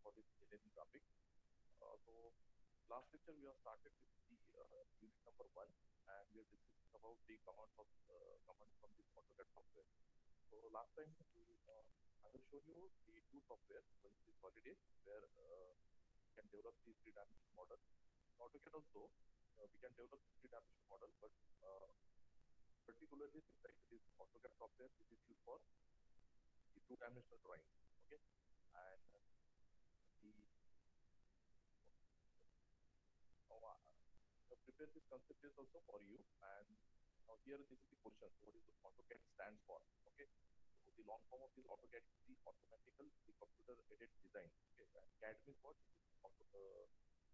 for this engineering graphic. So last lecture we have started with the unit number 1, and we are discussing about the commands from this AutoCAD software. So last time I will show you the two software. One is the Solid Edge, where we can develop the three-dimensional model. In AutoCAD also we can develop the three-dimensional model, but particularly this AutoCAD software, this is used for the two-dimensional drawing. Okay, and prepare this concept is also for you. And now here this is the question: what is the AutoCAD stands for? Okay, so the long form of this AutoCAD is the automatical, the computer aided design. Okay, and CAD means what?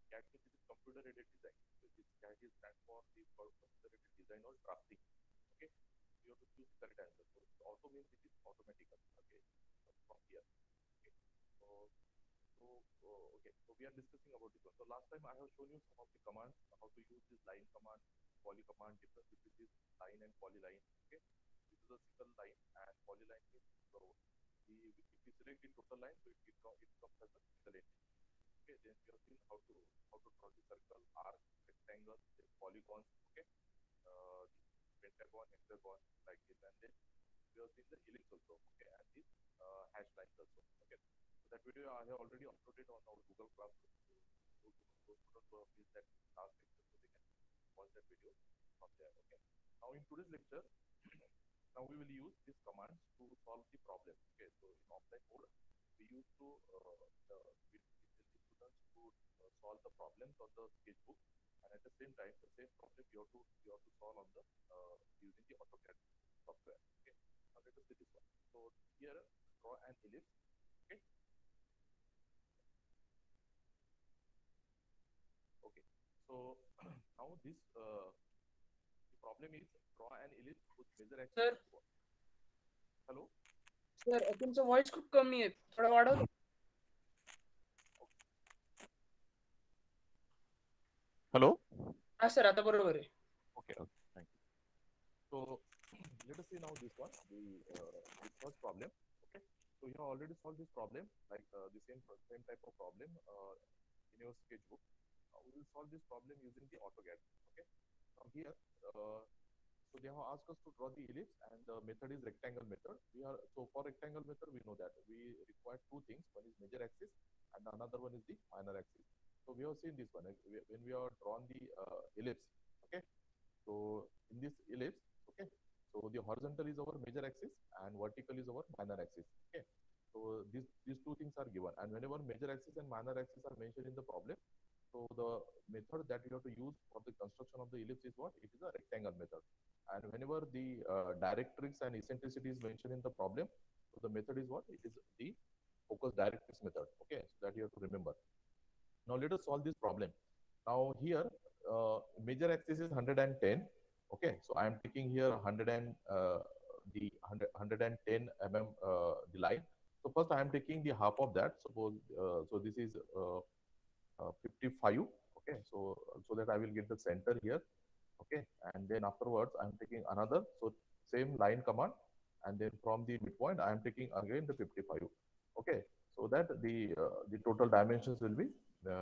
CAD means it is computer aided design. So this CAD is stands for the computer aided design or drafting. Okay, you have to choose the correct answer. So auto means it is automatical. Okay, from here. Okay, so we are discussing about this one. So last time I have shown you some of the commands, how to use this line command, poly command, difference between this line and poly line. Okay, this is a single line, and poly line is so if we select the total line, so it comes as a single entity. Okay, then we have seen how to draw the circle, arc, rectangle, polygons. Okay, pentagon, hexagon, like this, and then we have seen the ellipse also. Okay, and this hash lines also. Okay, so that video I have already uploaded on our Google Classroom. So those students who have missed that last lecture, so they can watch that video from there. Okay, now in today's lecture, now we will use these commands to solve the problem. Okay, so in offline mode, we used to we tell the students to solve the problems on the sketchbook, and at the same time, the same problem you have to solve on the using the AutoCAD software. Okay, now let us see this one. So here, draw an ellipse. Okay. Okay. So now this the problem is draw an ellipse with major axis. Hello. Sir तुमचं voice खूप कमी आहे, थोडा वाढव. Hello. हा sir, आता बरोबर आहे. Okay. Thank you. So let us see now this one, the first problem. Okay, so you have already solved this problem, like the same type of problem in your sketchbook. We will solve this problem using the AutoCAD. Okay, now here so they have asked us to draw the ellipse, and the method is rectangle method. So for rectangle method, we know that we require two things. One is major axis, and another one is the minor axis. So we have seen this one when we have drawn the ellipse. Okay, so in this ellipse, okay, so the horizontal is our major axis and vertical is our minor axis. Okay, so these two things are given, and whenever major axis and minor axis are mentioned in the problem, so the method that you have to use for the construction of the ellipse is what? It is a rectangle method. And whenever the directrix and eccentricity is mentioned in the problem, so the method is what? It is the focus directrix method. Okay, so that you have to remember. Now let us solve this problem. Now here major axis is 110. Okay, so I am taking here 110 mm the line. So first I am taking the half of that. Suppose so this is 55. Okay, so that I will get the center here. Okay, and then afterwards I am taking another, so same line command, and then from the midpoint I am taking again the 55. Okay, so that the total dimensions will be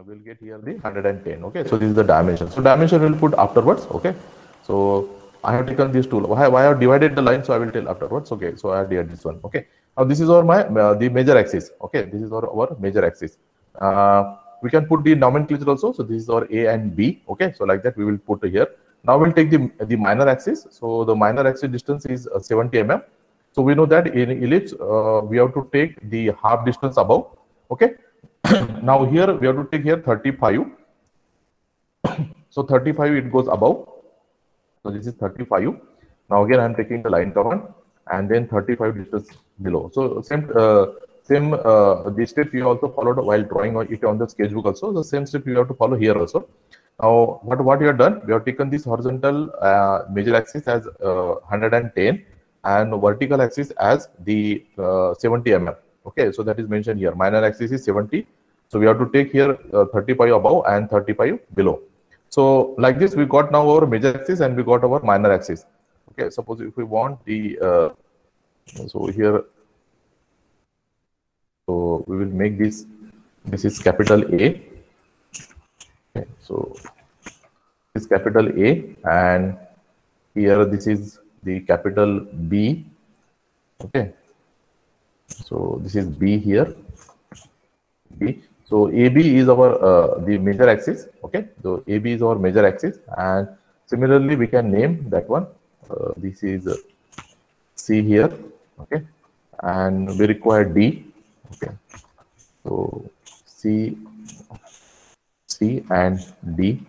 we'll get here the 110. Okay, so this is the dimension. So dimension will put afterwards. Okay, so I have taken this tool. Why I have divided the line, so I will tell afterwards. Okay, so I have divided this one. Okay, now this is my the major axis. Okay, this is our major axis. We can put the nomenclature also. So this is our A and B. Okay, so like that we will put here. Now we'll take the minor axis. So the minor axis distance is 70 mm. So we know that in ellipse we have to take the half distance above. Okay. Now here we have to take here 35. So 35 it goes above. So this is 35. Now again I am taking the line command, and then 35 distance below. So same the step you also followed while drawing it on the sketchbook also. The same step you have to follow here also. Now what we have done, we have taken this horizontal major axis as 110 and vertical axis as the 70 mm. Okay, so that is mentioned here. Minor axis is 70. So we have to take here 35 above and 35 below. So like this, we got now our major axis and we got our minor axis. Okay, suppose if we want the so here, so we will make this This is capital A. Okay, so this is capital A, and here this is the capital B. Okay, so this is B here. B. So AB is our the major axis. Okay, so AB is our major axis, and similarly we can name that one. This is C here. Okay, and we require D. Okay, so C and D.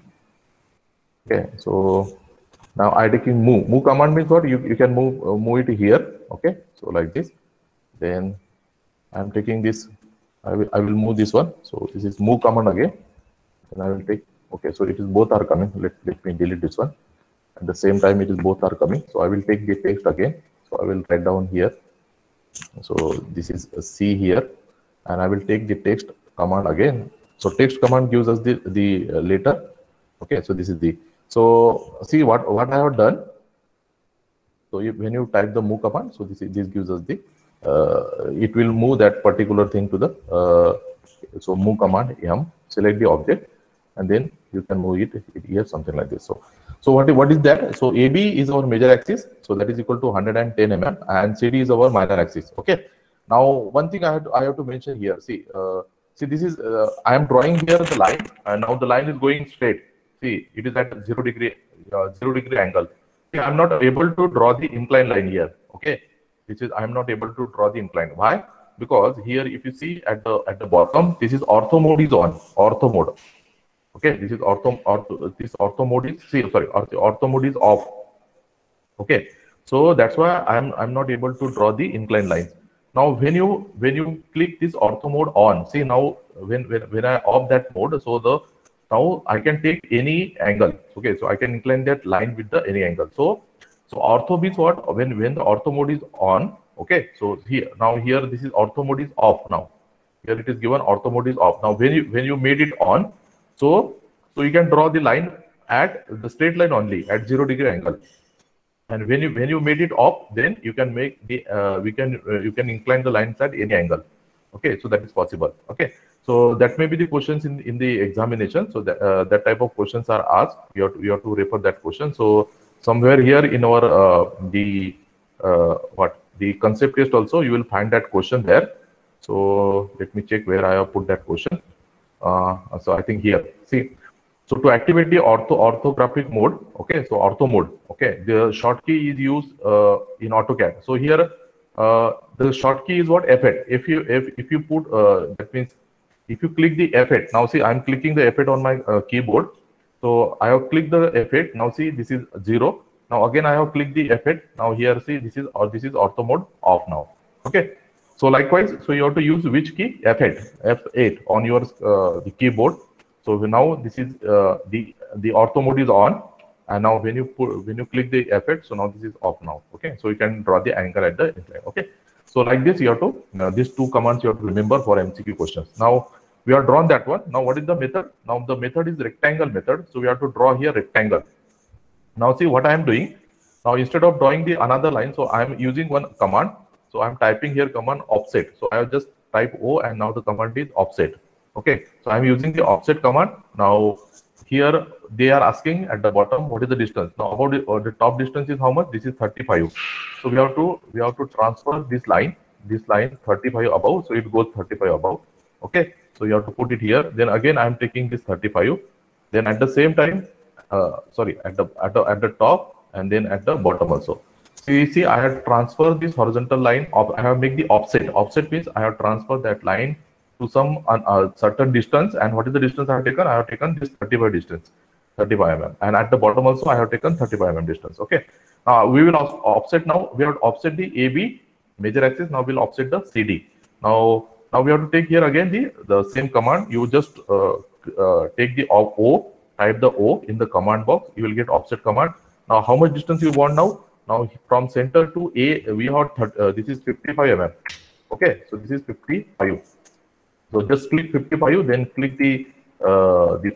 Okay, so now I taking move. Move command means what? You can move it here. Okay, so like this. Then I'm taking this. I will move this one. So this is move command again. And I will take. Okay, so it is both are coming. Let me delete this one. At the same time, it is both are coming. So I will take the text again. So I will write down here. So this is a C here, and I will take the text command again. So text command gives us the letter. Okay, so this is the. So see what I have done. So when you type the move command, so this gives us the. It will move that particular thing to the. So move command M, select the object, and then you can move it here, something like this. So what is that? So AB is our major axis, so that is equal to 110 mm, and CD is our minor axis. Okay. Now one thing I have to mention here. See this is I am drawing here the line, and now the line is going straight. See, it is at 0 degree angle. See, I am not able to draw the inclined line here. Okay, which is I am not able to draw the incline. Why? Because here, if you see at the bottom, this is ortho mode is on. Ortho mode. Okay, this is ortho mode is ortho mode is off. Okay, so that's why I'm not able to draw the inclined lines. Now when you click this ortho mode on, see now when I off that mode, so now I can take any angle. Okay, so I can incline that line with the any angle. So ortho means what? When the ortho mode is on. Okay, so here this is ortho mode is off now. Here it is given ortho mode is off. Now when you made it on, so you can draw the line at the straight line only at 0 degree angle. And when you made it off, then you can make the you can incline the lines at any angle. Okay, so that is possible. Okay, so that may be the questions in the examination. So that type of questions are asked. You have to refer that question. So somewhere here in our the concept test also you will find that question there. So let me check where I have put that question. So I think here. See. So to activate the orthographic mode, okay, so ortho mode, okay, the short key is used in AutoCAD. So here the short key is what? F8. If you put that means if you click the F8. Now see, I'm clicking the F8 on my keyboard. So I have clicked the F8. Now see, this is 0. Now again I have clicked the F8. Now here see, this is ortho mode off now. Okay. So likewise, so you have to use which key? F8 on your the keyboard. So now this is the ortho mode is on, and now when you click the F8, so now this is off now. Okay, so you can draw the angle at the incline. Okay, so like this you have to these two commands you have to remember for MCQ questions. Now we have drawn that one. Now what is the method? Now the method is rectangle method. So we have to draw here rectangle. Now see what I am doing. Now instead of drawing the another line, so I am using one command. So I am typing here command offset. So I have just type O, and now the command is offset. Okay, so I'm using the offset command. Now here they are asking at the bottom what is the distance. Now about the top distance is how much? This is 35. So we have to transfer this line 35 above. So it goes 35 above. Okay, so you have to put it here. Then again I'm taking this 35. Then at the same time, at the top and then at the bottom also. So you see I have transferred this horizontal line. I have made the offset. Offset means I have transferred that line to some certain distance. And what is the distance I have taken? I have taken this 35 distance, 35 mm. And at the bottom also I have taken 35 mm distance. Okay. Now we will offset. Now we have to offset the AB major axis. Now we'll offset the CD. Now we have to take here again the same command. You just take the O, type the O in the command box. You will get offset command. Now how much distance you want now? Now from center to A we have this is 55 mm. Okay. So this is 55. So just click 55, then click the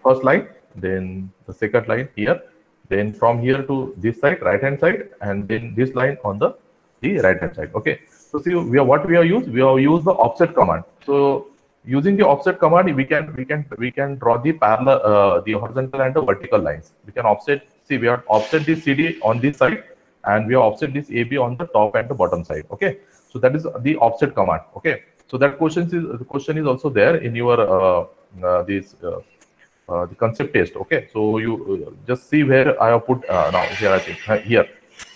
first line, then the second line here, then from here to this side, right hand side, and then this line on the right hand side. Okay. So see, what we have used? We have used the offset command. So using the offset command, we can draw the parallel, the horizontal and the vertical lines. We can offset. See, we have offset this CD on this side, and we have offset this AB on the top and the bottom side. Okay, so that is the offset command. Okay, so that the question is also there in your the concept test. Okay, so you just see where I have put now here. I think here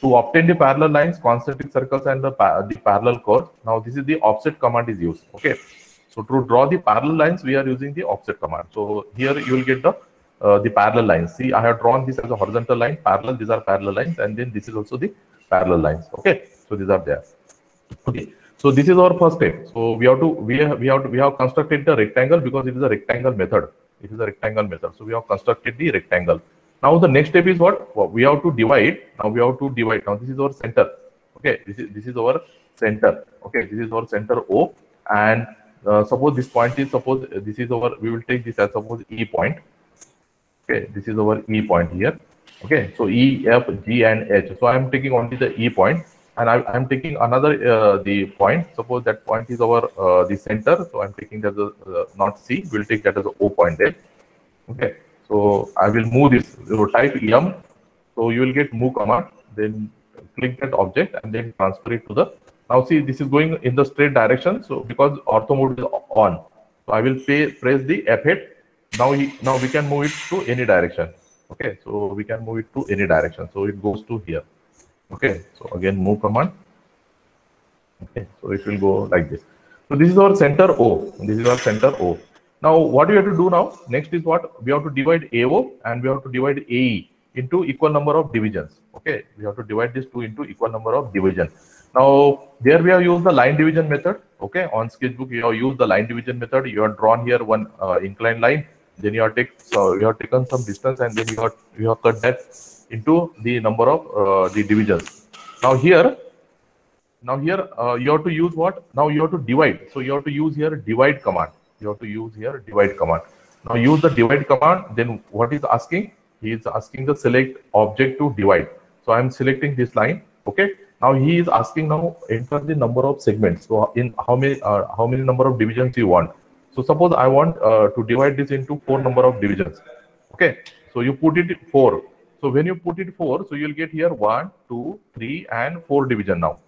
to obtain the parallel lines, concentric circles, and the parallel curves. Now this is the offset command is used. Okay, so to draw the parallel lines, we are using the offset command. So here you will get the parallel lines. See, I have drawn this as a horizontal line, parallel. These are parallel lines, and then this is also the parallel lines. Okay, so these are there. Okay, so this is our first step. So we have constructed the rectangle because it is a rectangle method. It is a rectangle method. So we have constructed the rectangle. Now the next step is what? We have to divide. Now we have to divide. Now this is our center. Okay, this is our center. Okay, this is our center O, and suppose this point is, suppose this is our, we will take this as suppose E point. Okay, this is our E point here. Okay, so E, F, G, and H. So I am taking only the E point, and I am taking another the point. Suppose that point is our the center. So I am taking that as not C. We'll take that as a O point there. Okay, so I will move this. You type EM. So you will get move command. Then click that object and then transfer it to the. Now see, this is going in the straight direction. So because ortho mode is on, so I will press the F8. Now we can move it to any direction. Okay, so we can move it to any direction. So it goes to here. Okay, so again move command. Okay, so it will go like this. So this is our center O. This is our center O. Now what we have to do now? Next is what? We have to divide AO and we have to divide AE into equal number of divisions. Okay, we have to divide these two into equal number of divisions. Now there we have used the line division method. Okay, on sketchbook you have used the line division method. You have drawn here one inclined line. Then you have taken some distance, and then you have cut that into the number of the divisions. Now here you have to use what? Now you have to divide. So you have to use here divide command. You have to use here divide command. Now use the divide command. Then what is asking? He is asking the select object to divide. So I am selecting this line. Okay. Now he is asking now enter the number of segments. So in how many number of divisions you want? So suppose I want to divide this into 4 number of divisions. Okay. So you put it 4. So when you put it 4, so you'll get here 1, 2, 3, and 4 division now.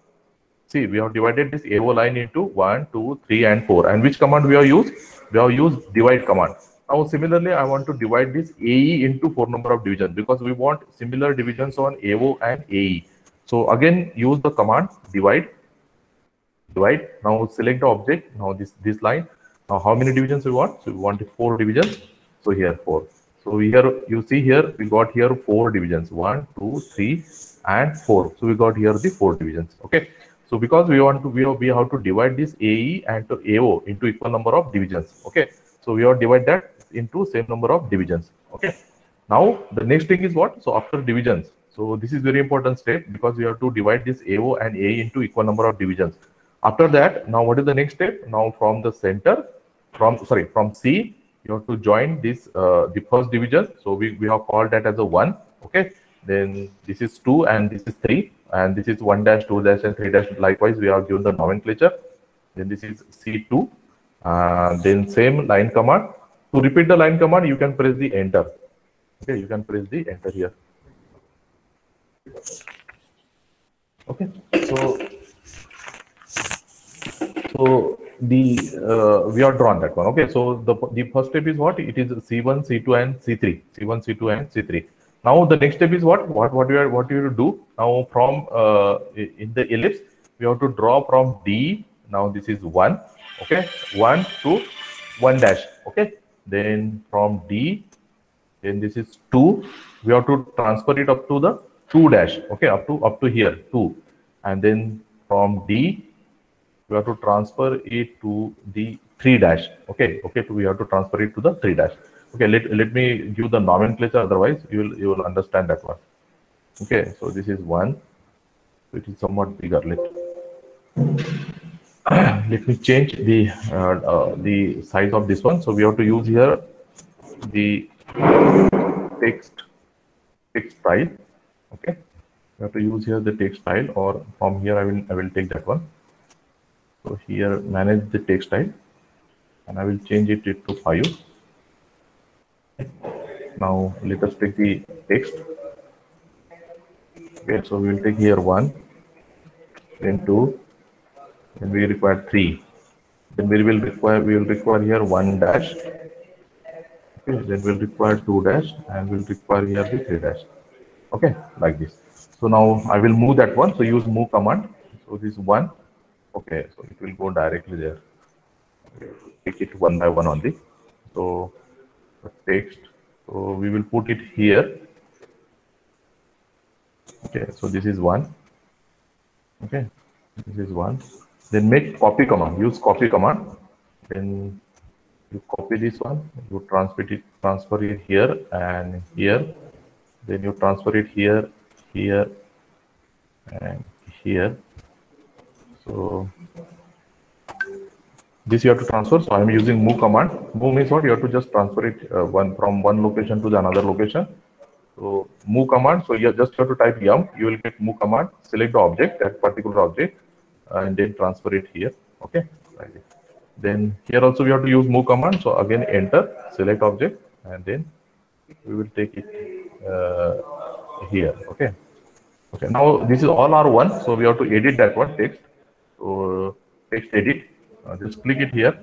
See, we have divided this AO line into 1, 2, 3, and 4. And which command we have used? We have used divide command. Now similarly, I want to divide this AE into 4 number of divisions because we want similar divisions on AO and AE. So again, use the command divide. Divide. Now select the object. Now this line. Now how many divisions we want? So we want 4 divisions. So here 4. So here you see here we got here 4 divisions. 1, 2, 3, and 4. So we got here the 4 divisions. Okay. So because we have to divide this AE and to AO into equal number of divisions. Okay. So we have to divide that into same number of divisions. Okay. Now the next thing is what? So after divisions. So this is very important step because we have to divide this AO and AE into equal number of divisions. After that, now what is the next step? Now from the center, from C, you have to join this the first division. So we have called that as a 1. Okay. Then this is 2 and this is 3. And this is 1 dash, 2 dash, and 3 dash. Likewise, we have given the nomenclature. Then this is C2. Then same line command. To repeat the line command, you can press the enter. Okay, you can press the enter here. Okay, so the we have drawn that one. Okay, so the first step is what? It is C1, C2, and C3. C1, C2, and C3. Now the next step is what you have to do. Now from in the ellipse, we have to draw from D. Now this is 1. Okay, 1 to 1 dash. Okay, then from D, then this is 2. We have to transfer it up to the 2 dash. Okay, up to here 2, and then from D we have to transfer it to the 3 dash. Okay, so we have to transfer it to the 3 dash. Okay, let me give the nomenclature. Otherwise, you will understand that one. Okay, so this is 1. It is somewhat bigger. Let me change the size of this one. So we have to use here the text style. Okay, we have to use here the text style, or from here I will take that one. So here manage the text style. and I will change it to 5. Now let us take the text. Okay, so we will take here 1, then 2, then we require 3. Then we will require here 1 dash. Okay, then we'll require 2 dash, and we'll require here the 3 dash. Okay, like this. So now I will move that one. So use move command. So this 1. Okay, so it will go directly there. Okay, take it one by one only. So the text. So we will put it here. Okay, so this is 1. Okay, this is 1. Then make copy command. Use copy command. Then you copy this one. You transfer it here and here. Then you transfer it here, here, and here. So this you have to transfer. So I am using move command. Move means what? You have to just transfer it from one location to the another location. So move command. So you just have to type yum. You will get move command. Select the object, that particular object, and then transfer it here. Okay. Then here also we have to use move command. So again enter, select object, and then we will take it here. Okay. Okay. Now this is all R1. So we have to edit that one text. So text edit. Just click it here.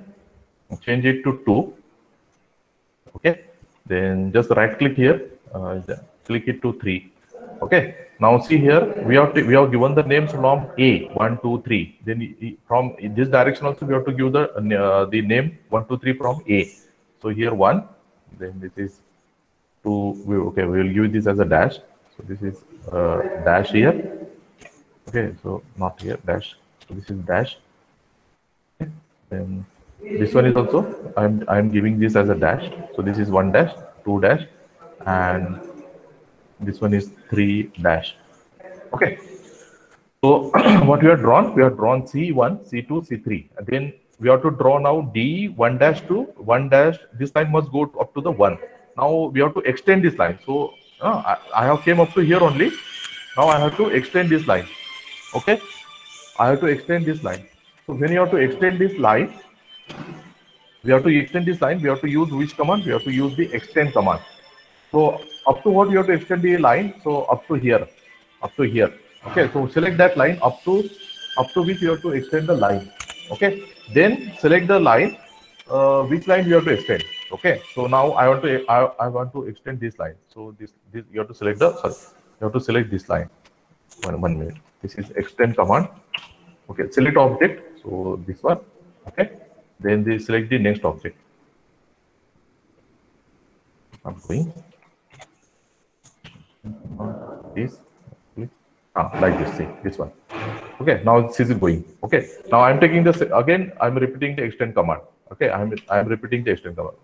Change it to 2. Okay. Then just right click here. Click it to 3. Okay. Now see here we have given the names from A 1 2 3. Then from this direction also we have to give the name 1 2 3 from A. So here 1. Then this is 2. Okay, we will give this as a dash. So this is dash here. Okay, so not here dash. So this is dash. Okay. Then this one is also I'm giving this as a dash. So this is 1 dash, 2 dash, and this one is 3 dash. Okay. So what we have drawn C1, C2, C3, and then we have to draw now D 1 dash to 1 dash. This line must go up to the 1. Now we have to extend this line. So I have came up to here only. Now I have to extend this line. Okay, I have to extend this line. So when you have to extend this line, we have to use which command? We have to use the extend command. So up to what you have to extend the line? So up to here, Okay, so select that line up to which you have to extend the line. Okay, then select the line which line you have to extend. Okay, so now I want to extend this line. So this you have to select this line. One minute. This is extend command. Okay, select object. So this one. Okay, then select the next object. I'm going this like this. See this one. Okay, now this is going. Okay, now I'm taking this again. I'm repeating the extend command. Okay, I'm repeating the extend command.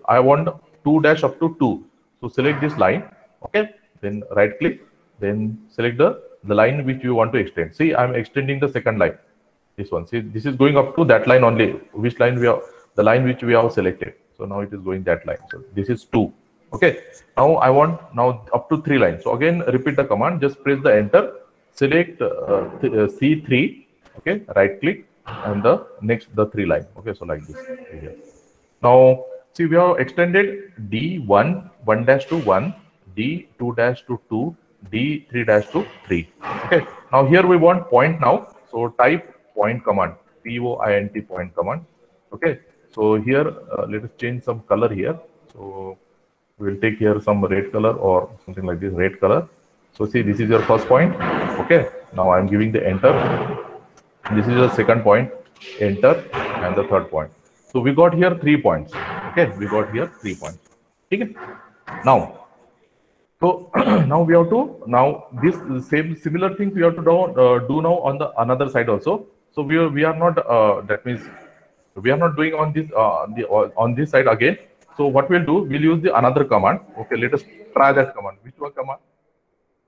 I want 2 dash up to 2. So select this line. Okay, then right click. Then select the line which you want to extend. See, I'm extending the second line. This one. See, this is going up to that line only. Which line the line which we have selected. So now it is going that line. So this is 2. Okay. Now I want up to 3 lines. So again, repeat the command. Just press the enter. Select C3. Okay. Right click and the 3 line. Okay. So like this. Here. Now see, we have extended D1 1 dash to 1, D2 dash to 2, D3 dash to 3. Okay. Now here we want point now. So type point command. POINT point command. Okay. So here let us change some color here. So we will take here some red color or something like this, red color. So see, this is your first point. Okay. Now I am giving the enter. This is the second point, enter, and the third point. So we got here 3 points. Okay. We got here 3 points. Okay. Now, so now we have to this similar things we have to do now on the another side also. So we are not that means we are not doing on this on this side again. So what we'll do, we'll use the another command. Okay, let us try that command. Which one command?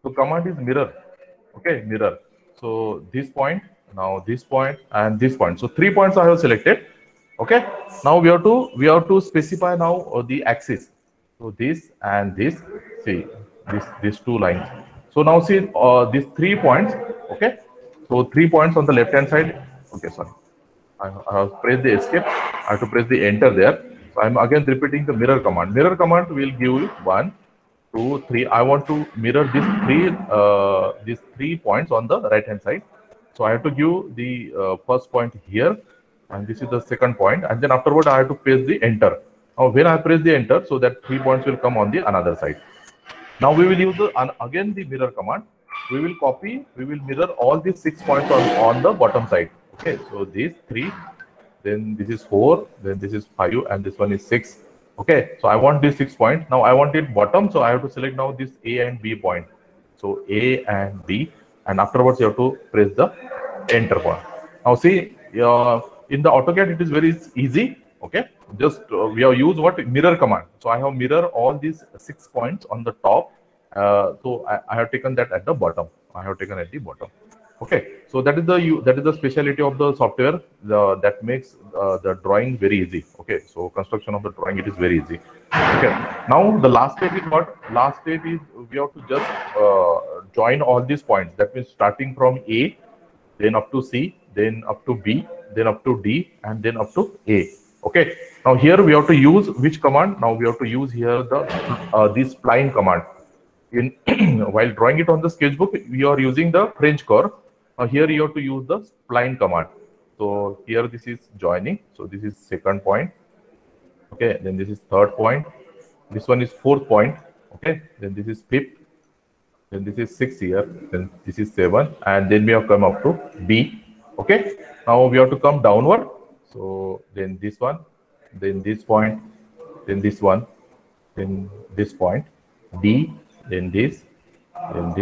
So command is mirror. Okay, mirror. So this point, now this point, and this point. So 3 points I have selected. Okay. Now we have to specify now the axis. So this and this. See these 2 lines. So now see these 3 points. Okay. So 3 points on the left hand side. Okay, sorry. I have pressed the escape. I have to press the enter there. So I'm again repeating the mirror command. Mirror command will give you 1, 2, 3. I want to mirror these three points on the right hand side. So I have to give the first point here, and this is the second point, and then afterward I have to press the enter. Now when I press the enter, so that 3 points will come on the another side. Now we will use again the mirror command. We will copy, we will mirror all these 6 points on the bottom side. Okay, so these 3, then this is 4, then this is 5, and this one is 6. Okay, so I want this 6 point. Now I want it bottom, so I have to select now this A and B point. So A and B, and afterwards you have to press the enter point. Now see, in the AutoCAD it is very easy. Okay, just we have used what mirror command. So I have mirror all these 6 points on the top. So I have taken that at the bottom. I have taken at the bottom. Okay, so that is the speciality of the software that makes the drawing very easy. Okay, so construction of the drawing, it is very easy. Okay, now the last step is what? Last step is we have to just join all these points. That means starting from A, then up to C, then up to B, then up to D, and then up to A. Okay, now here we have to use which command? Now we have to use here the this spline command. In while drawing it on the sketchbook, we are using the French curve. Here you have to use the spline command. So here this is joining. So this is second point. Okay, then this is third point. This one is fourth point. Okay, then this is fifth. Then this is 6 here. Then this is 7, and then we have come up to B. Okay, now we have to come downward. So then this one, then this point, then this one, then this point, D, then this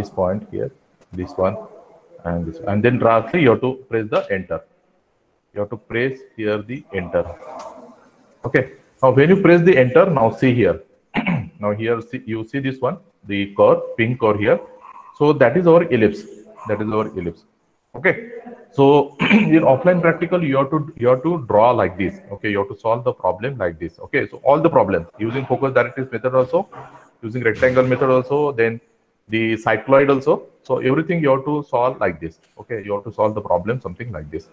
point here, this one, and this, and then lastly you have to press the enter. You have to press here the enter. Okay, now when you press the enter, now see here. Now here you see this one, the curve, pink curve here. So that is our ellipse. That is our ellipse. Okay, so in offline practical you have to draw like this. Okay, you have to solve the problem like this. Okay, so all the problems using focus directives method also, using rectangle method also, then the cycloid also. So everything you have to solve like this. Okay, you have to solve the problem something like this.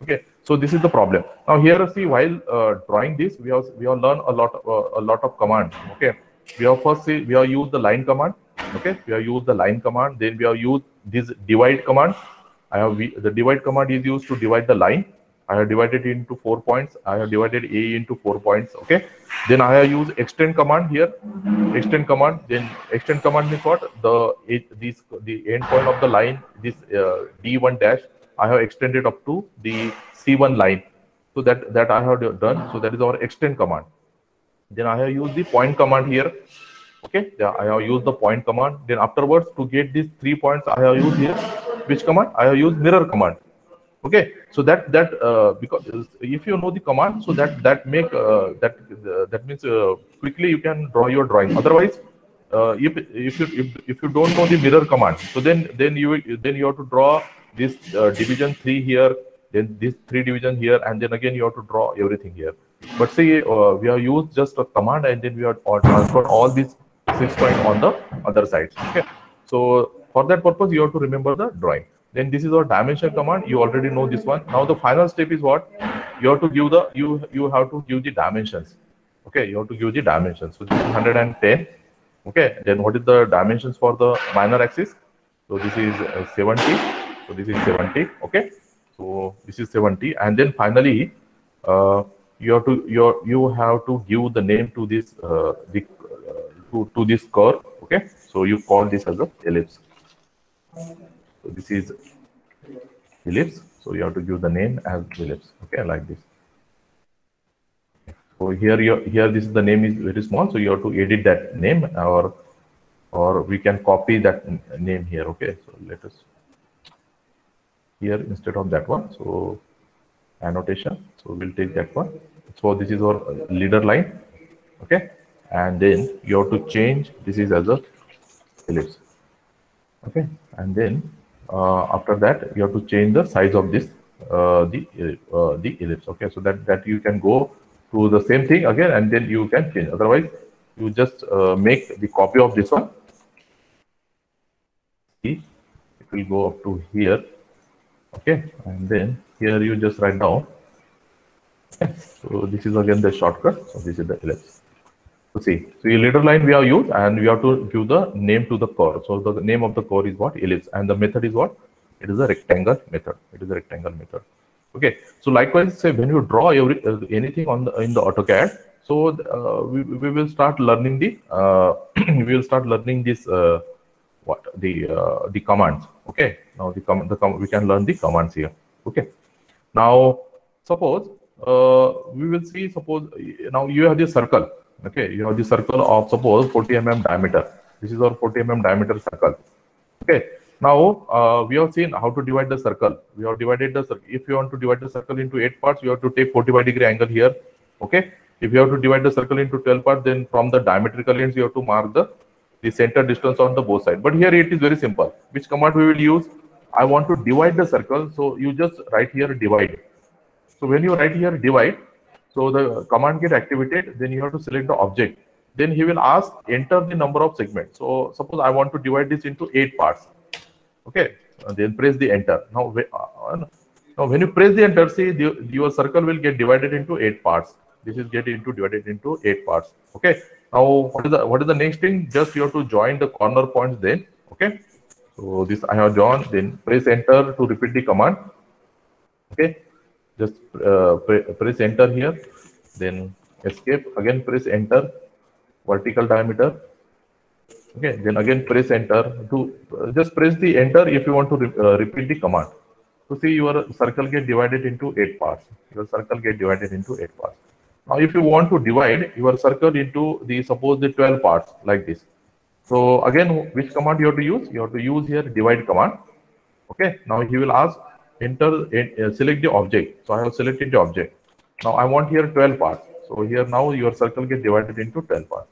Okay, so this is the problem. Now here see, while drawing this, we have learned a lot of commands. Okay, we have first see, we have used the line command. Okay, we have used the line command. Then we have used this divide command. The divide command is used to divide the line. I have divided it into 4 points. I have divided A into 4 points. Okay, then I have used extend command here. Extend command. Then extend command means what? The end point of the line, this D1 dash, I have extended up to the C1 line. So that I have done. So that is our extend command. Then I have used the point command here. Okay, yeah, I have used the point command. Then afterwards, to get these 3 points, I have used here which command? I have used mirror command. Okay, so that because if you know the command, so that means quickly you can draw your drawing. Otherwise, if you don't know the mirror command, so then you have to draw this division 3 here, then this 3 division here, and then again you have to draw everything here. But see, we have used just a command, and then we have transferred all these 6 points on the other side. Okay, so for that purpose, you have to remember the drawing. Then this is our dimension command. You already know this one. Now the final step is what? You have to give the you have to give the dimensions. Okay, you have to give the dimensions. So this is 110. Okay, then what is the dimensions for the minor axis? So this is 70. So this is 70. Okay, so this is 70, and then finally you have to give the name to this to this curve. Okay, so you call this as a ellipse. So this is ellipse. So you have to give the name as ellipse. Okay, like this. So here this is the name is very small. So you have to edit that name, or we can copy that name here. Okay, so let us here instead of that one. So annotation. So we'll take that one. So this is our leader line. Okay, and then you have to change this is as a ellipse. Okay, and then after that you have to change the size of this the ellipse. Okay, so that you can go to the same thing again, and then you can change. Otherwise, you just make the copy of this one. See, it will go up to here. Okay, and then here you just write down So this is again the shortcut. So this is the ellipse. So see, so a leader line we have used, and we have to give the name to the curve. So the name of the curve is what? Ellipse, and the method is what? It is a rectangle method. It is a rectangle method. Okay. So likewise, say when you draw anything on in the AutoCAD, so we will start learning the we will start learning this what the commands. Okay. Now we can learn the commands here. Okay. Now suppose we will see. Suppose now you have this circle. Okay, you have the circle of suppose 40 mm diameter. This is our 40 mm diameter circle. Okay. Now we have seen how to divide the circle. We have divided the circle. If you want to divide the circle into 8 parts, you have to take 45-degree angle here. Okay. If you have to divide the circle into 12 parts, then from the diametrical ends you have to mark the center distance on the both sides. But here it is very simple. Which command we will use? I want to divide the circle, so you just write here divide. So when you write here divide, so the command get activated, then you have to select the object. Then he will ask enter the number of segments. So suppose I want to divide this into 8 parts. Okay, then press the enter. Now when you press the enter, see your circle will get divided into 8 parts. This is divided into 8 parts. Okay. Now what is the next thing? Just you have to join the corner points then. Okay. So this I have joined. Then press enter to repeat the command. Okay. Just press enter here, then escape, again press enter, vertical diameter. Okay, then again press enter to just press the enter if you want to repeat the command. So see your circle get divided into 8 parts. Your circle get divided into 8 parts. Now if you want to divide your circle into suppose the 12 parts like this. So again, which command you have to use? You have to use here divide command. Okay, now he will ask select the object. So I have selected the object. Now I want here 12 parts. So here now your circle gets divided into 12 parts.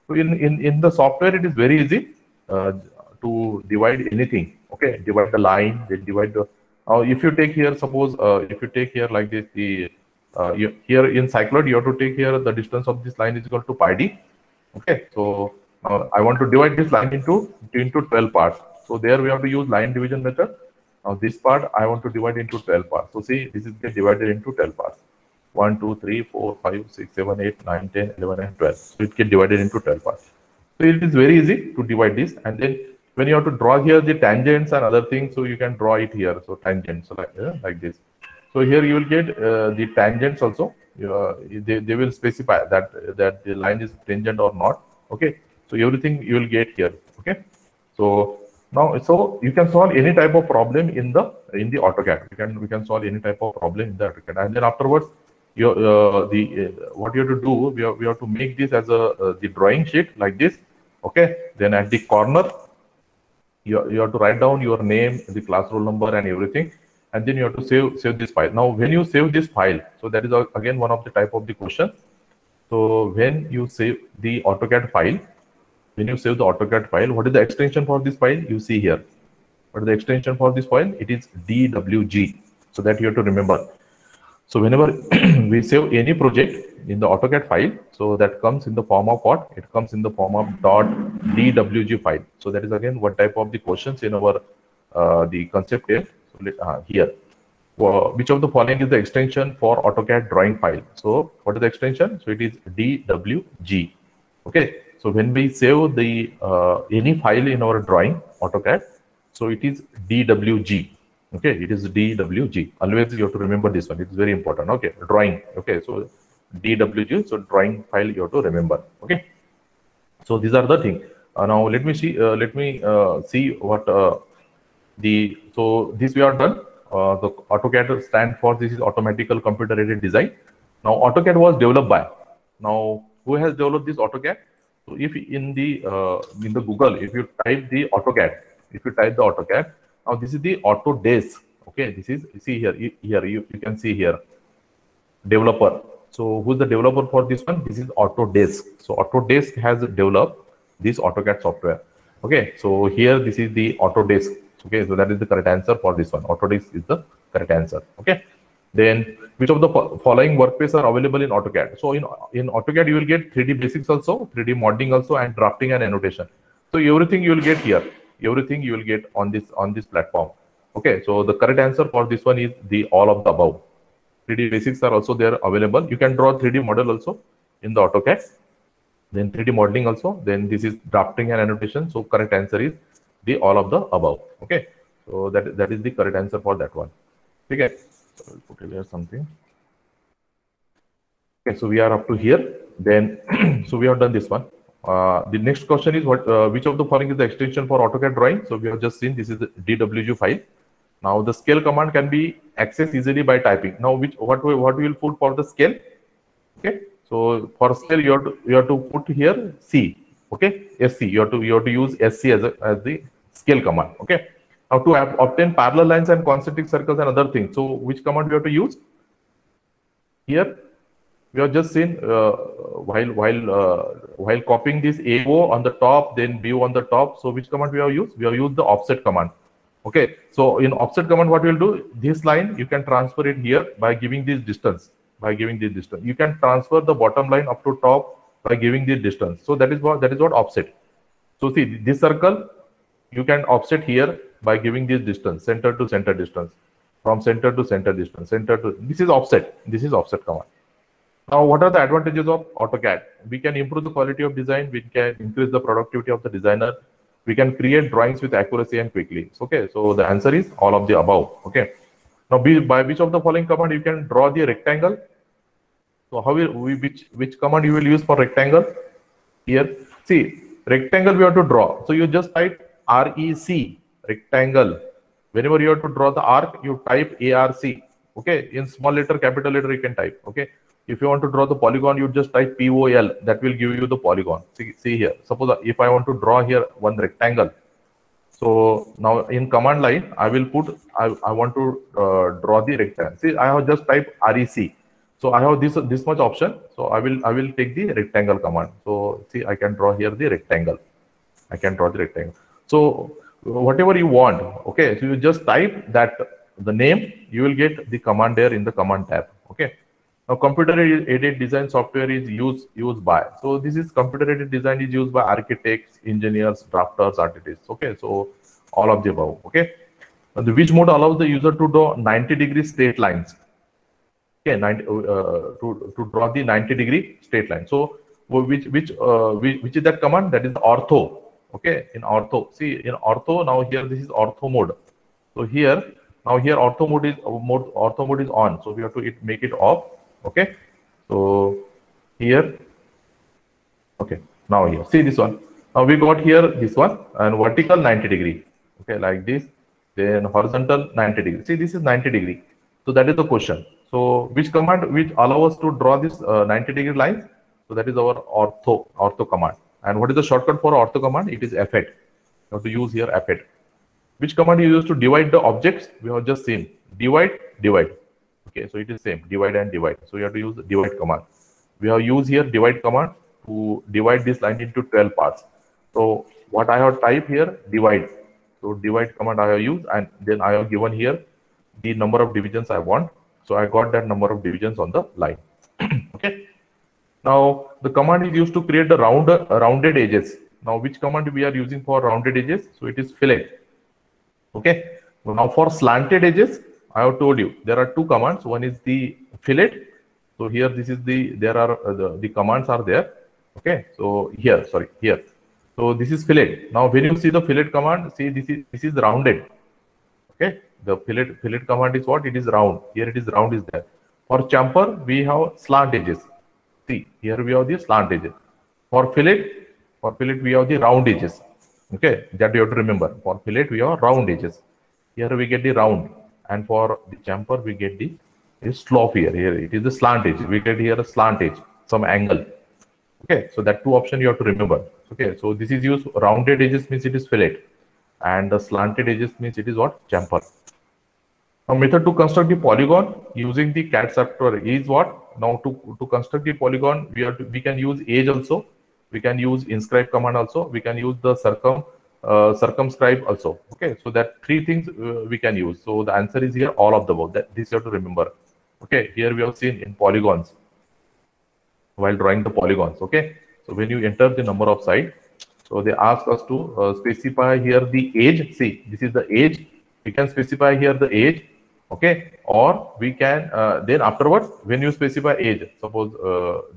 So in the software it is very easy to divide anything. Okay, divide the line, then divide the. Now if you take here, suppose if you take here like this, here in Cycloid you have to take here the distance of this line is equal to pi d. Okay, so I want to divide this line into 12 parts. So there we have to use line division method. Now this part I want to divide into 12 parts. So see, this is get divided into 12 parts. 1, 2, 3, 4, 5, 6, 7, 8, 9, 10, 11, and 12. So it get divided into 12 parts. So it is very easy to divide this. And then when you have to draw here the tangents and other things, so you can draw it here. So tangents, so like this. So here you will get the tangents also. They will specify that the line is tangent or not. Okay. So everything you will get here. Okay. So now, so you can solve any type of problem in the AutoCAD. We can solve any type of problem in the AutoCAD, and then afterwards, what you have to do, we have to make this as the drawing sheet like this. Okay. Then at the corner, you have to write down your name, the class roll number, and everything, and then you have to save this file. Now, when you save this file, so that is again one of the type of the question. So when you save the AutoCAD file. When you save the AutoCAD file, what is the extension for this file? You see here. What is the extension for this file? It is DWG. So that you have to remember. So whenever we save any project in the AutoCAD file, so that comes in the form of what? It comes in the form of .dwg file. So that is again what type of the questions in our the concept here. So here. Which of the following is the extension for AutoCAD drawing file? So what is the extension? So it is DWG. Okay. So when we save the any file in our drawing AutoCAD, so it is DWG. Okay, it is DWG. Always you have to remember this one. It's very important. Okay, drawing. Okay, so DWG. So drawing file you have to remember. Okay. So these are the things. Now let me see. See what So this we are done. The AutoCAD stand for this is automatical computer aided design. Now AutoCAD was developed by. Now who has developed this AutoCAD? So if in the Google, if you type the AutoCAD, now this is the Autodesk. Okay, this is see here you can see here developer. So who's the developer for this one? This is Autodesk. So Autodesk has developed this AutoCAD software. Okay, so here this is the Autodesk. Okay, so that is the correct answer for this one. Autodesk is the correct answer. Okay. Then which of the following workplaces are available in AutoCAD? So in AutoCAD you will get 3D basics also, 3D modeling also, and drafting and annotation. So everything you will get here. Everything you will get on this platform. Okay, so the correct answer for this one is the all of the above. 3D basics are also there available. You can draw 3D model also in the AutoCAD. Then 3D modeling also. Then this is drafting and annotation. So correct answer is the all of the above. Okay. So that is the correct answer for that one. Okay. So I'll put here something. Okay. So we are up to here. Then so we have done this one. The next question is which of the following is the extension for AutoCAD drawing? So we have just seen this is the DWG file. Now the scale command can be accessed easily by typing. Now what we will put for the scale? Okay. So for scale you have to put here C. Okay. SC. You have to use SC as the scale command. Okay. Now to obtain parallel lines and concentric circles and other things. So which command we have to use? Here we have just seen while copying this AO on the top, then BO on the top. So which command we have used? We have used the offset command. Okay. So in offset command, what we'll do? This line you can transfer it here by giving this distance. You can transfer the bottom line up to top by giving this distance. So that is what offset. So see this circle, you can offset here by giving this distance, center to center distance, from center to center distance, this is offset. This is offset command. Now, what are the advantages of AutoCAD? We can improve the quality of design. We can increase the productivity of the designer. We can create drawings with accuracy and quickly. Okay, so the answer is all of the above. Okay. Now, by which of the following command you can draw the rectangle? So, which command you will use for rectangle? Here, see, rectangle we have to draw. So, you just type REC, rectangle. Whenever you have to draw the arc, you type ARC. Okay, in small letter, capital letter, you can type. Okay. If you want to draw the polygon, you just type POL. That will give you the polygon. See here. Suppose if I want to draw here one rectangle. So now in command line, I will put, I want to draw the rectangle. See, I have just typed REC. So I have this much option. So I will take the rectangle command. So see, I can draw here the rectangle. I can draw the rectangle. So whatever you want. Okay. So you just type that the name, you will get the command there in the command tab. Okay. Now, computer-aided design software is used by. So this is computer-aided design is used by architects, engineers, drafters, artists. Okay, so all of the above. Okay, now, which mode allows the user to draw 90-degree straight lines? Okay, to draw the 90-degree straight line. So which is that command? That is ortho. Okay, in ortho. See in ortho now here this is ortho mode. So here now here ortho mode is on. So we have to make it off. Okay, so here, okay, now here, see this one. Now we got here this one and vertical 90 degree. Okay, like this, then horizontal 90 degree. See, this is 90 degree. So that is the question. So which command which allow us to draw this 90 degree lines? So that is our ortho command. And what is the shortcut for ortho command? It is F8. You have to use here F8. Which command you use to divide the objects? We have just seen divide. Okay, so it is same, divide and divide. So you have to use the divide command. We have used here divide command to divide this line into 12 parts. So what I have typed here, divide. So divide command I have used, and then I have given here the number of divisions I want. So I got that number of divisions on the line. Okay. Now the command is used to create the rounded edges. Now which command we are using for rounded edges? So it is fillet. Okay. Now for slanted edges, I have told you there are two commands. One is the fillet. So here this is the commands are there. Okay. So here, sorry, here. So this is fillet. Now when you see the fillet command, see this is rounded. Okay. The fillet command is what? It is round. Here it is round is there. For chamfer, we have slant edges. See, here we have the slant edges. For fillet we have the round edges. Okay, that you have to remember. For fillet we have round edges. Here we get the round. And for the chamfer, we get the slope here. Here it is the slant edge. We get here a slant edge, some angle. Okay, so that two options you have to remember. Okay, so this is used rounded edges means it is fillet, and the slanted edges means it is what? Chamfer. Now, method to construct the polygon using the CAD software is what? Now to construct the polygon, we can use edge also. We can use inscribe command also. We can use the circumscribe also. Okay, so that three things we can use. So the answer is here all of the above. That this you have to remember. Okay, here we have seen in polygons while drawing the polygons. Okay, so when you enter the number of sides, so they ask us to specify here the edge. See, this is the edge. We can specify here the edge. Okay, or we can then afterwards when you specify age, suppose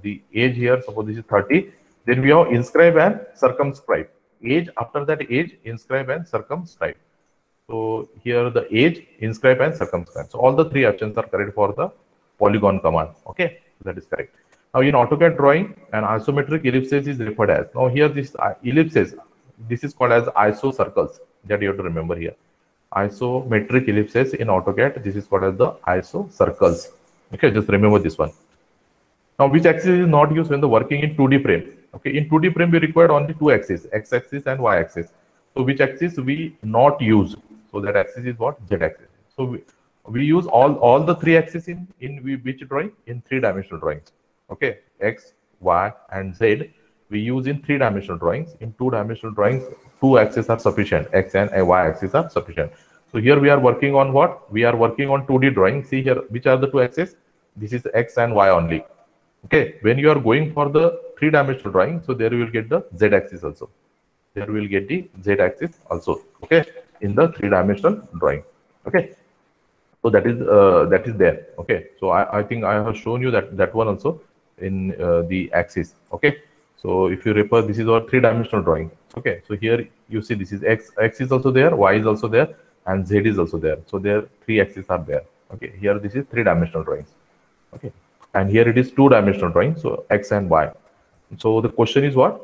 the age here, suppose this is 30, then we have inscribe and circumscribe. Age, after that age, inscribe and circumscribe. So here the age, inscribe and circumscribe. So all the three options are correct for the polygon command. Okay, that is correct. Now in AutoCAD drawing, an isometric ellipses is referred as. Now here this ellipses, this is called as iso circles, that you have to remember here. Isometric ellipses in AutoCAD, this is called as the iso circles. Okay, just remember this one. Now which axis is not used when the working in 2D frame? Okay, in 2D frame we require only two axes, x-axis and y-axis. So which axis we not use? So that axis is what? Z-axis. So we use all the three axes in which drawing? In three-dimensional drawings. Okay, x, y, and z we use in three-dimensional drawings. In two-dimensional drawings, two axes are sufficient. X and y axis are sufficient. So here we are working on what? We are working on 2D drawing. See here, which are the two axes? This is x and y only. Okay, when you are going for the three-dimensional drawing, so there you will get the z-axis also. There we will get the z-axis also. Okay, in the three-dimensional drawing. Okay, so that is there. Okay, so I think I have shown you that one also in the axis. Okay, so if you refer, this is our three-dimensional drawing. Okay, so here you see this is x is also there, y is also there, and z is also there. So there three axes are there. Okay, here this is three-dimensional drawings. Okay, and here it is two-dimensional drawing. So x and y. So the question is what?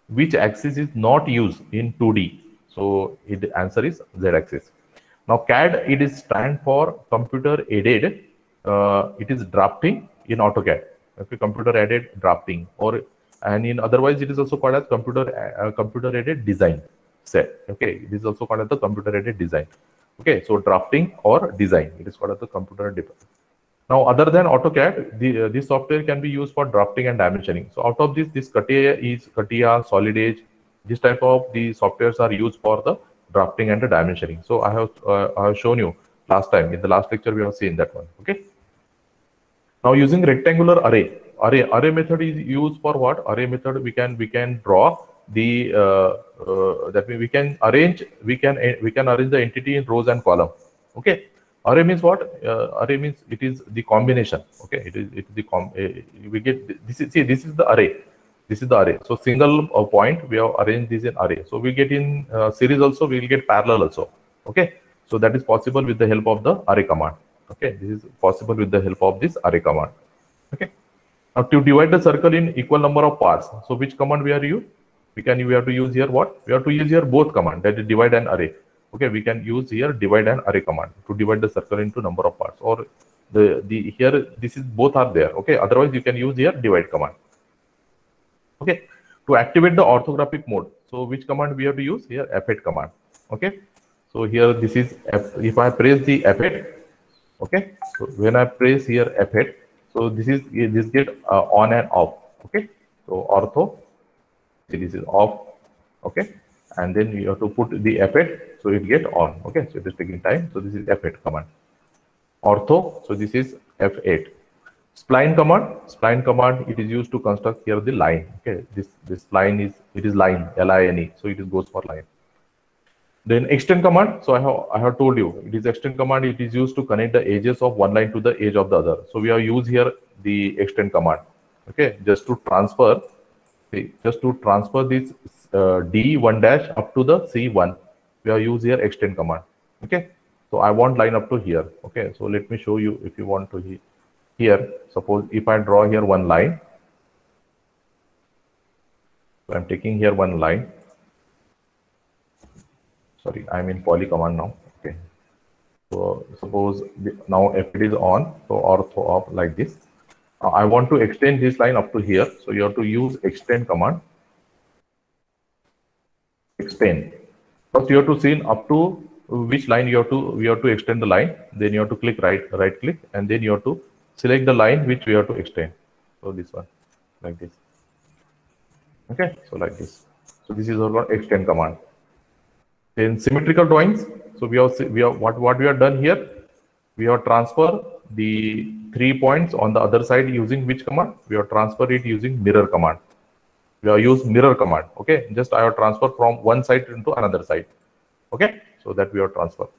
Which axis is not used in 2D? So the answer is z-axis. Now CAD, it is stand for computer aided. It is drafting in AutoCAD. Okay, computer aided drafting, and in otherwise it is also called as computer aided design set. Okay, it is also called as the computer aided design. Okay, so drafting or design, it is called as the computer aided. Now, other than AutoCAD, this software can be used for drafting and dimensioning. So out of this CATIA, Solid Edge, this type of the softwares are used for the drafting and the dimensioning. So I have shown you last time in the last lecture we have seen that one. Okay. Now using rectangular array method is used for what? Array method we can draw the that means we can arrange the entity in rows and column. Okay. Array means what? Array means it is the combination. Okay, it is the we get this is, see, this is the array. This is the array. So single point we have arranged this in array. So we get in series also, we will get parallel also. Okay, so that is possible with the help of the array command. Okay, this is possible with the help of this array command. Okay, now to divide the circle in equal number of parts. So which command we are use? We have to use here what? We have to use here both command, that is divide and array. Okay, we can use here divide and array command to divide the circle into number of parts, or the here this is both are there. Okay, otherwise you can use here divide command. Okay, to activate the orthographic mode, so which command we have to use here? F8 command. Okay, so here this is if I press the F8. Okay, so when I press here F8, so this get on and off. Okay, so ortho, this is off. Okay, and then you have to put the F8, so it get on. Okay, so it is taking time. So this is F8 command. Ortho, so this is F8. Spline command, it is used to construct here the line. Okay, this line is line, line, so it goes for line. Then extend command, so I have told you it is extend command. It is used to connect the edges of one line to the edge of the other. So we have used here the extend command. Okay, just to transfer this D1 dash up to the C1, we have used here extend command. Okay, so I want line up to here. Okay, so let me show you. If you want to here, suppose if I draw here one line, so I'm taking here one line. Sorry, I'm in poly command now. Okay, so suppose now if it is on, so ortho off like this. I want to extend this line up to here, so you have to use extend command. Extend. First you have to see up to which line you have to extend the line. Then you have to click right click, and then you have to select the line which we have to extend. So this one, like this. Okay, so like this. So this is our extend command. In symmetrical drawings, so we have what we have done here. We have transfer the 3 points on the other side using which command? We have transferred it using mirror command. We have used mirror command. Okay, just I have transferred from one side into another side. Okay, so that we have transferred.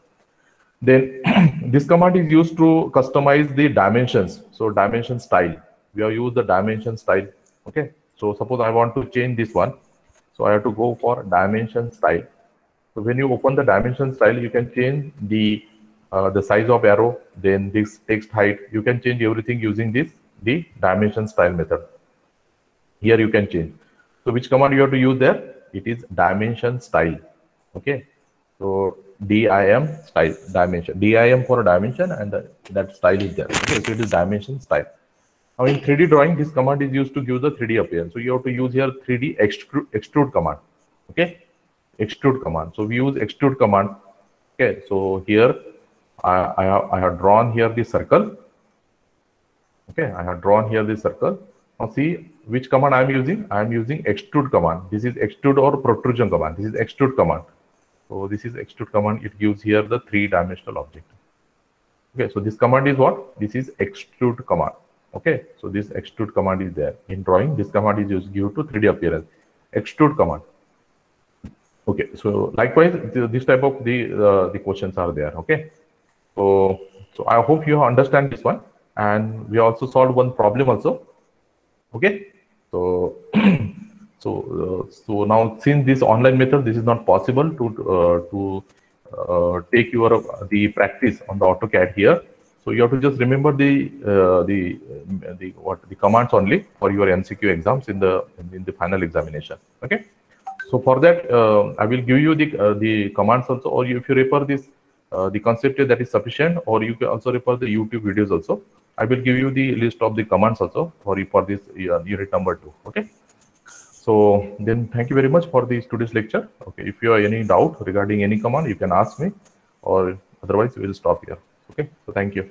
Then this command is used to customize the dimensions. So dimension style, we have used the dimension style. Okay. So suppose I want to change this one. So I have to go for dimension style. So when you open the dimension style, you can change the size of arrow, then this text height. You can change everything using the dimension style method. Here you can change. So which command you have to use there? It is dimension style. Okay. So dim style dimension. Dim for a dimension, and that style is there. Okay. So it is dimension style. Now in 3D drawing, this command is used to give the 3D appearance. So you have to use here 3D extrude command. Okay. Extrude command. So we use extrude command. Okay. So here I have drawn here the circle. Okay. I have drawn here the circle. Now see which command I am using. I am using extrude command. This is extrude or protrusion command. This is extrude command. So this is extrude command. It gives here the 3-dimensional object. Okay. So this command is what? This is extrude command. Okay. So this extrude command is there in drawing. This command is used give to 3D appearance. Extrude command. Okay. So likewise, this type of the questions are there. Okay. So I hope you understand this one, and we also solved one problem also. Okay. So so now since this online method, this is not possible to take your the practice on the AutoCAD here. So you have to just remember the commands only for your MCQ exams in the final examination. Okay. So for that, I will give you the commands also, or if you refer this the concept that is sufficient, or you can also refer the YouTube videos also. I will give you the list of the commands also for this unit number 2. Okay. So then thank you very much for today's lecture. Okay. If you have any doubt regarding any command, you can ask me, or otherwise we will stop here. Okay. So thank you.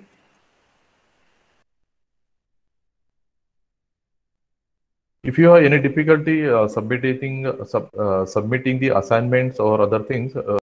If you have any difficulty submitting the assignments or other things,